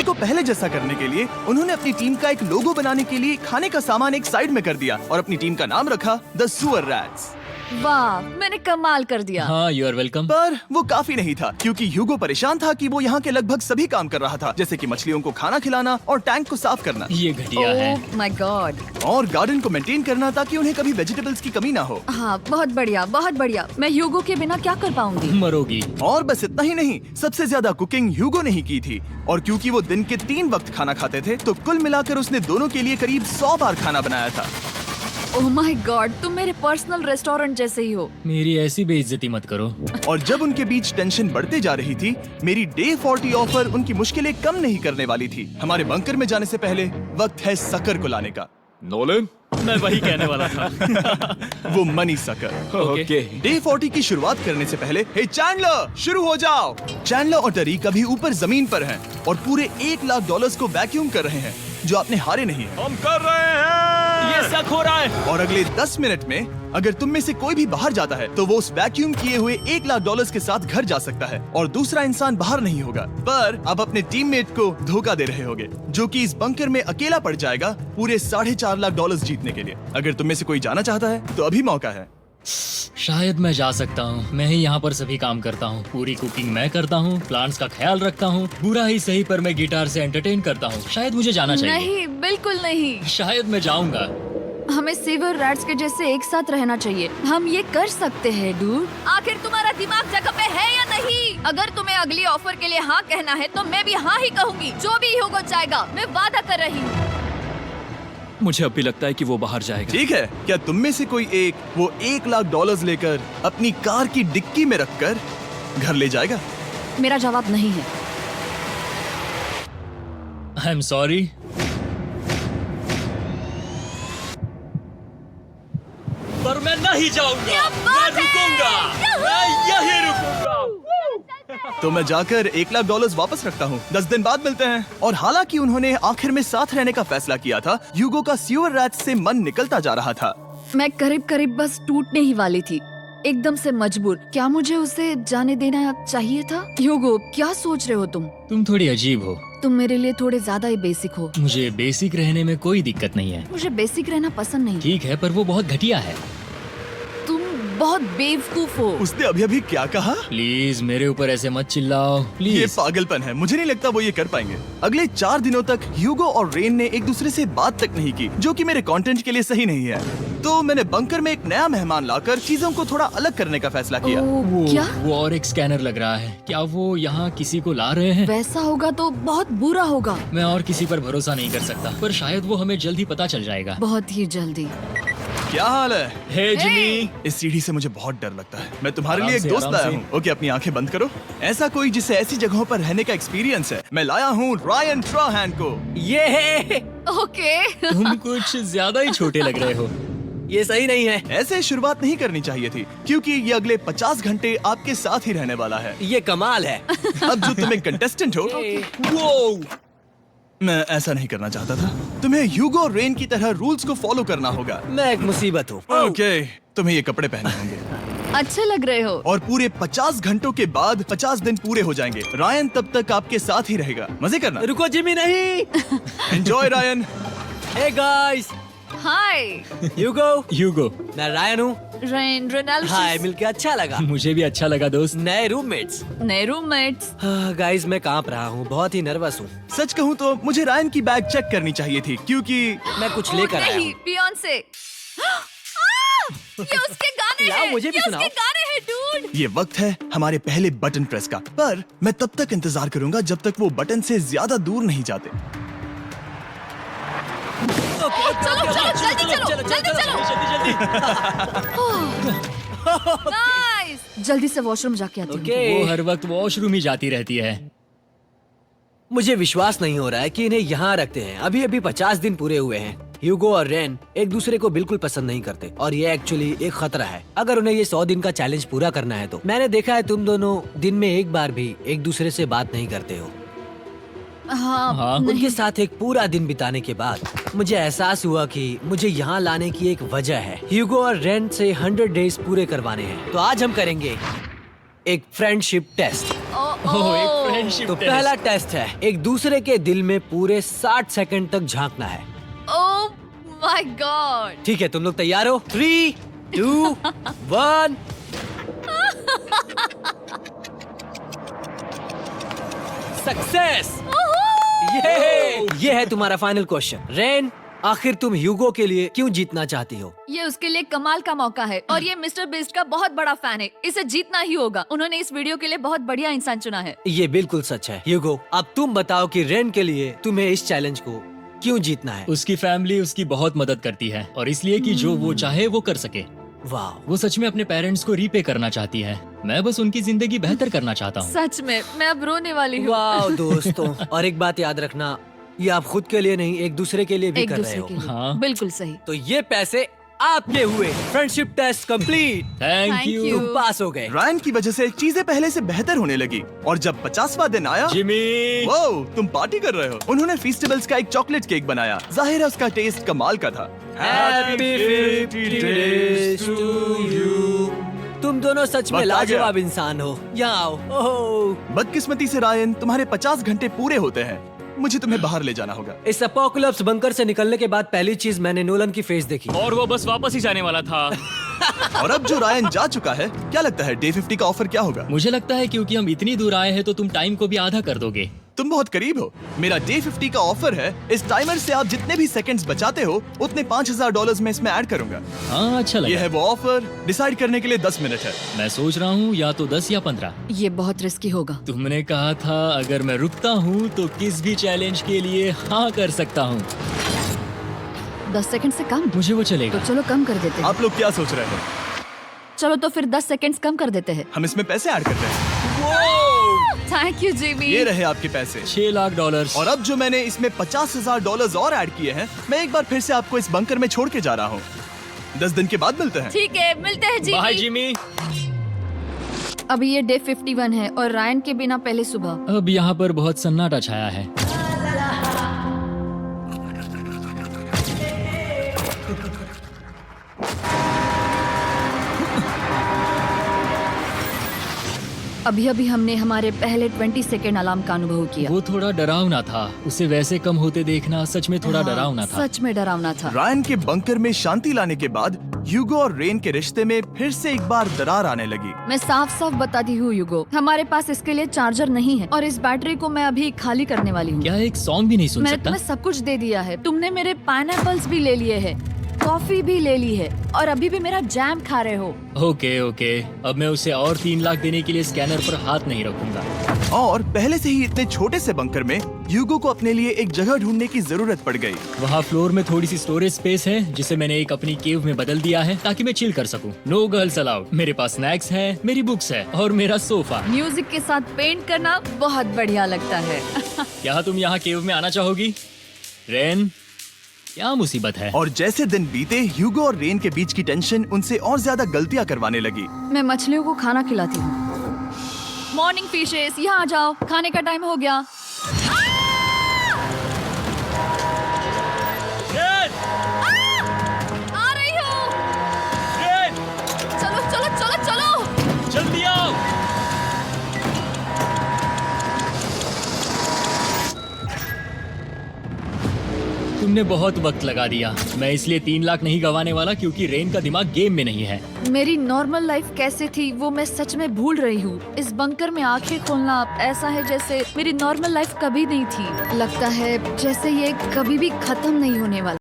खेल को पहले जैसा करने के लिए उन्होंने अपनी टीम का एक लोगो बनाने के लिए खाने का सामान एक साइड में कर दिया और अपनी टीम का नाम रखा द सुअर रैट्स। वाह, मैंने कमाल कर दिया। हाँ, यू आर वेलकम। पर वो काफी नहीं था, क्योंकि ह्यूगो परेशान था कि वो यहाँ के लगभग सभी काम कर रहा था, जैसे कि मछलियों को खाना खिलाना और टैंक को साफ करना। ये घटिया है। Oh my God. और गार्डन को मेंटेन करना ताकि उन्हें कभी वेजिटेबल्स की कमी ना हो। हाँ, बहुत बढ़िया, बहुत बढ़िया। मैं ह्यूगो के बिना क्या कर पाऊंगी? मरोगी। और बस इतना ही नहीं, सबसे ज्यादा कुकिंग ह्यूगो ने ही की थी। और क्योंकि वो दिन के 3 वक्त खाना खाते थे, तो कुल मिलाकर उसने दोनों के लिए करीब 100 बार खाना बनाया था। ओह माय गॉड, तुम मेरे पर्सनल रेस्टोरेंट जैसे ही हो। मेरी ऐसी बेइज्जती मत करो। और जब उनके बीच टेंशन बढ़ते जा रही थी, मेरी डे 40 ऑफर उनकी मुश्किलें कम नहीं करने वाली थी। हमारे बंकर में जाने से पहले वक्त है सकर को लाने का। नोलन, मैं वही कहने वाला था। वो मनी सकर। ओके। डे 40 की शुरुआत करने से पहले, हे चैंडलर, शुरू हो जाओ। चैंडलर और टरीक अभी ऊपर जमीन पर हैं और पूरे $1,00,000 को वैक्यूम कर रहे हैं, जो आपने हारे नहीं है। हम कर रहे हैं। ये शक हो रहा है। और अगले 10 मिनट में अगर तुम में से कोई भी बाहर जाता है, तो वो उस वैक्यूम किए हुए $1,00,000 के साथ घर जा सकता है और दूसरा इंसान बाहर नहीं होगा। पर आप अपने टीममेट को धोखा दे रहे होगे, जो कि इस बंकर में अकेला पड़ जाएगा पूरे $4.5 लाख जीतने के लिए। अगर तुम में से कोई जाना चाहता है, तो अभी मौका है। शायद मैं जा सकता हूँ। मैं ही यहाँ पर सभी काम करता हूँ। पूरी कुकिंग मैं करता हूँ, प्लांट्स का ख्याल रखता हूँ। बुरा ही सही, पर मैं गिटार से एंटरटेन करता हूँ। शायद मुझे जाना चाहिए। नहीं, बिल्कुल नहीं। शायद मैं जाऊंगा। हमें सीवर रैट्स के जैसे एक साथ रहना चाहिए। हम ये कर सकते हैं डूड। आखिर तुम्हारा दिमाग जगह पे है या नहीं? अगर तुम्हें अगली ऑफर के लिए हाँ कहना है, तो मैं भी हाँ ही कहूँगी। जो भी होगा जाएगा, मैं वादा कर रही हूँ। मुझे अब भी लगता है कि वो बाहर जाएगा। ठीक है, क्या तुम में से कोई एक वो $1,00,000 लेकर अपनी कार की डिक्की में रखकर घर ले जाएगा? मेरा जवाब नहीं है। I am sorry. पर मैं नहीं जाऊंगा। मैं रुकूंगा। मैं यही रुकूंगा। तो मैं जाकर $1,00,000 वापस रखता हूँ। 10 दिन बाद मिलते हैं। और हालांकि उन्होंने आखिर में साथ रहने का फैसला किया था, ह्यूगो का सीवर रैट्स से मन निकलता जा रहा था। मैं करीब करीब बस टूटने ही वाली थी, एकदम से मजबूर। क्या मुझे उसे जाने देना चाहिए था? ह्यूगो, क्या सोच रहे हो तुम? तुम थोड़ी अजीब हो। तुम मेरे लिए थोड़े ज्यादा ही बेसिक हो। मुझे बेसिक रहने में कोई दिक्कत नहीं है। मुझे बेसिक रहना पसंद नहीं। ठीक है, पर वो बहुत घटिया है। तुम बहुत बेवकूफ हो। उसने अभी अभी क्या कहा? प्लीज मेरे ऊपर ऐसे मत चिल्लाओ, ये प्लीज। पागलपन है। मुझे नहीं लगता वो ये कर पाएंगे। अगले 4 दिनों तक ह्यूगो और रेन ने एक दूसरे से बात तक नहीं की, जो कि मेरे कंटेंट के लिए सही नहीं है। तो मैंने बंकर में एक नया मेहमान लाकर चीजों को थोड़ा अलग करने का फैसला किया। ओह, क्या? वो और एक स्कैनर लग रहा है। क्या वो यहाँ किसी को ला रहे हैं? वैसा होगा तो बहुत बुरा होगा। मैं और किसी पर भरोसा नहीं कर सकता, पर शायद वो हमें जल्द ही पता चल जाएगा। बहुत ही जल्दी। क्या हाल है? हे जिमी। इस सीढ़ी से मुझे बहुत डर लगता है। मैं तुम्हारे लिए एक आराम से, दोस्त आराम लाया से। हूँ। ओके, अपनी आंखें बंद करो। ऐसा कोई जिसे ऐसी जगहों पर रहने का एक्सपीरियंस है। मैं लाया हूँ रायन ट्राहैन को। ये है। ओके। तुम कुछ ज्यादा ही छोटे लग रहे हो। ये सही नहीं है। ऐसे शुरुआत नहीं करनी चाहिए थी, क्योंकि ये अगले 50 घंटे आपके साथ ही रहने वाला है। ये कमाल है। अब जो तुम एक कंटेस्टेंट हो, वो मैं ऐसा नहीं करना चाहता था। तुम्हें ह्यूगो और रेन की तरह रूल्स को फॉलो करना होगा। मैं एक मुसीबत हूँ। ओके, तुम्हें ये कपड़े पहने होंगे। अच्छे लग रहे हो। और पूरे 50 घंटों के बाद 50 दिन पूरे हो जाएंगे। रायन तब तक आपके साथ ही रहेगा। मजे करना। रुको जिमी, नहीं। Enjoy Ryan. हे गाइस, हाय ह्यूगो। ह्यूगो। मैं रायन हूँ। रेनाल्ड। हाय, मिलके अच्छा लगा। मुझे भी अच्छा लगा दोस्त। नए रूममेट्स। नए रूममेट्स। गाइस, मैं कांप रहा हूँ, बहुत ही नर्वस हूँ। सच कहूँ तो मुझे रायन की बैग चेक करनी चाहिए थी, क्योंकि मैं कुछ लेकर आया नहीं, हूँ। बियॉन्से। ये उसके गाने लाओ, हैं। मुझे भी ये सुनाओ। उसके गाने हैं डूड। ये वक्त है हमारे पहले बटन प्रेस का। पर मैं तब तक इंतजार करूंगा जब तक वो बटन से ज्यादा दूर नहीं जाते। चलो जल्दी नाइस। जल्दी से वॉशरूम जाके आती हूँ। वो हर वक्त वॉशरूम ही जाती रहती है। मुझे विश्वास नहीं हो रहा है कि इन्हें यहाँ रखते हैं। अभी अभी 50 दिन पूरे हुए हैं। ह्यूगो और रेन एक दूसरे को बिल्कुल पसंद नहीं करते और ये एक्चुअली एक खतरा है। अगर उन्हें ये 100 दिन का चैलेंज पूरा करना है तो। मैंने देखा है तुम दोनों दिन में एक बार भी एक दूसरे से बात नहीं करते हो। हाँ, उनके साथ एक पूरा दिन बिताने के बाद मुझे एहसास हुआ कि मुझे यहाँ लाने की एक वजह है। ह्यूगो और रेन से 100 डेज पूरे करवाने हैं। तो आज हम करेंगे एक फ्रेंडशिप टेस्ट। ओह, एक फ्रेंडशिप तो पहला टेस्ट है, एक दूसरे के दिल में पूरे 60 सेकंड तक झांकना है। Oh my God. ठीक है, तुम लोग तैयार हो? 3, 2, 1। सक्सेस! ये है तुम्हारा फाइनल क्वेश्चन। रेन, आखिर तुम ह्यूगो के लिए क्यों जीतना चाहती हो? ये उसके लिए कमाल का मौका है और ये मिस्टर बीस्ट का बहुत बड़ा फैन है। इसे जीतना ही होगा। उन्होंने इस वीडियो के लिए बहुत बढ़िया इंसान चुना है। ये बिल्कुल सच है। ह्यूगो, अब तुम बताओ कि रेन के लिए तुम्हें इस चैलेंज को क्यों जीतना है? उसकी फैमिली उसकी बहुत मदद करती है और इसलिए कि जो वो चाहे वो कर सके। वाह, वो सच में अपने पेरेंट्स को रीपे करना चाहती है। मैं बस उनकी जिंदगी बेहतर करना चाहता हूँ। सच में मैं अब रोने वाली हूँ। वाह दोस्तों। और एक बात याद रखना, ये आप खुद के लिए नहीं, एक दूसरे के लिए भी एक कर रहे दूसरे हो। के लिए। हाँ। बिल्कुल सही। तो ये पैसे आपके हुए। Friendship test complete. Thank Thank you you। तुम पास हो गए। रायन की वजह से चीजें पहले से बेहतर होने लगी और जब 50वां दिन आया, जिमी। वो तुम पार्टी कर रहे हो। उन्होंने फेस्टिवल्स का एक चॉकलेट केक बनाया। जाहिर है उसका टेस्ट कमाल का था। Happy 50 days to you। तुम दोनों सच में वक्त आ गया। लाजवाब इंसान हो। यहाँ आओ। ओह, बदकिस्मती से रायन, तुम्हारे 50 घंटे पूरे होते हैं। मुझे तुम्हें बाहर ले जाना होगा। इस अपोकलिप्स बंकर से निकलने के बाद पहली चीज मैंने नोलन की फेस देखी। और वो बस वापस ही जाने वाला था। और अब जो रायन जा चुका है, क्या लगता है डे 50 का ऑफर क्या होगा? मुझे लगता है क्योंकि हम इतनी दूर आए हैं तो तुम टाइम को भी आधा कर दोगे। तुम बहुत करीब हो। मेरा डे 50 का ऑफर है। इस टाइमर से आप जितने भी सेकंड्स बचाते हो उतने $5000 में इसमें ऐड करूंगा। हाँ, अच्छा ये लगा। है वो ऑफर। डिसाइड करने के लिए 10 मिनट है। मैं सोच रहा हूँ या तो 10 या 15। ये बहुत रिस्की होगा। तुमने कहा था अगर मैं रुकता हूँ तो किस भी चैलेंज के लिए हाँ कर सकता हूँ। 10 सेकंड से कम? मुझे वो तो चलेगा। चलो कम कर देते हैं। आप लोग क्या सोच रहे हैं? चलो तो फिर 10 सेकंड्स कम कर देते हैं। हम इसमें पैसे ऐड करते हैं। Thank you Jimmy. ये रहे आपके पैसे। $6 लाख। और अब जो मैंने इसमें $50,000 और ऐड किए हैं, मैं एक बार फिर से आपको इस बंकर में छोड़ के जा रहा हूँ। 10 दिन के बाद मिलते हैं। ठीक है, मिलते हैं बाय जिमी। जिमी। अभी ये डे 51 है और रायन के बिना पहले सुबह। अब यहाँ पर बहुत सन्नाटा छाया है। अभी अभी हमने हमारे पहले 20 सेकेंड अलार्म का अनुभव किया। वो थोड़ा डरावना था। उसे वैसे कम होते देखना सच में थोड़ा डरावना था। सच में डरावना था। रायन के बंकर में शांति लाने के बाद ह्यूगो और रेन के रिश्ते में फिर से एक बार दरार आने लगी। मैं साफ साफ बताती हूँ युगो, हमारे पास इसके लिए चार्जर नहीं है और इस बैटरी को मैं अभी खाली करने वाली हूँ। क्या एक सॉन्ग भी नहीं सुन मैंने सकता? तुम्हें सब कुछ दे दिया है। तुमने मेरे पाइनएप्पल्स भी ले लिए हैं, कॉफी भी ले ली है और अभी भी मेरा जैम खा रहे हो। ओके ओके, अब मैं उसे और 3 लाख देने के लिए स्कैनर पर हाथ नहीं रखूंगा। और पहले से ही इतने छोटे से बंकर में ह्यूगो को अपने लिए एक जगह ढूंढने की जरूरत पड़ गई। वहाँ फ्लोर में थोड़ी सी स्टोरेज स्पेस है जिसे मैंने एक अपनी केव में बदल दिया है ताकि मैं चिल कर सकूं। No girls allowed. मेरे पास स्नैक्स है, मेरी बुक्स है और मेरा सोफा। म्यूजिक के साथ पेंट करना बहुत बढ़िया लगता है। क्या तुम यहाँ केव में आना चाहोगी? रेन, क्या मुसीबत है? और जैसे दिन बीते, ह्यूगो और रेन के बीच की टेंशन उनसे और ज्यादा गलतियां करवाने लगी। मैं मछलियों को खाना खिलाती हूँ। मॉर्निंग फिशेस, यहाँ आ जाओ, खाने का टाइम हो गया। आ रही हूँ। चलो चलो चलो चलो। जल्दी आओ। तुमने बहुत वक्त लगा दिया। मैं इसलिए 3 लाख नहीं गंवाने वाला क्योंकि रेन का दिमाग गेम में नहीं है। मेरी नॉर्मल लाइफ कैसे थी वो मैं सच में भूल रही हूँ। इस बंकर में आंखें खोलना ऐसा है जैसे मेरी नॉर्मल लाइफ कभी नहीं थी। लगता है जैसे ये कभी भी खत्म नहीं होने वाला।